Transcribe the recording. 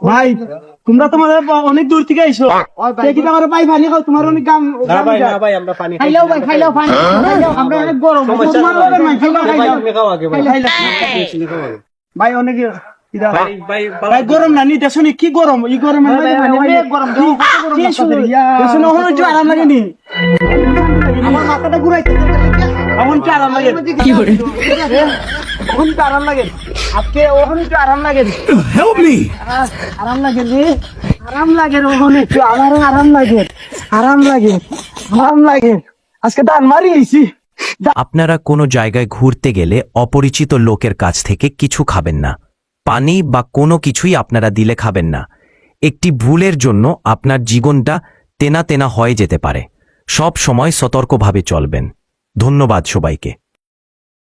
ভাই তোমরা তোমাদের অনেক দূর থেকে আইসো আমার ভাই পানি খাও তোমার অনেক কাম খাইলাও পানি আমরা অনেক গরম ভাই অনেক ভাই গরম না নিতে শুনি কি গরম এই গরমের আরাম লাগেনি আমার মাথাটা ঘুরাইতে এমন কি আরাম লাগে এখন তো আরাম লাগে আজকে ওখানে একটু আরাম লাগে আরাম লাগে রে আরাম লাগে ওখানে একটু আমারও আরাম লাগে আরাম লাগে আরাম লাগে আজকে দান মারিয়েছি। আপনারা কোনো জায়গায় ঘুরতে গেলে অপরিচিত লোকের কাছ থেকে কিছু খাবেন না, পানি বা কোনো কিছুই আপনারা দিলে খাবেন না। একটি ভুলের জন্য আপনার জীবনটা তেনা তেনা হয়ে যেতে পারে। সব সময় সতর্কভাবে চলবেন। ধন্যবাদ সবাইকে।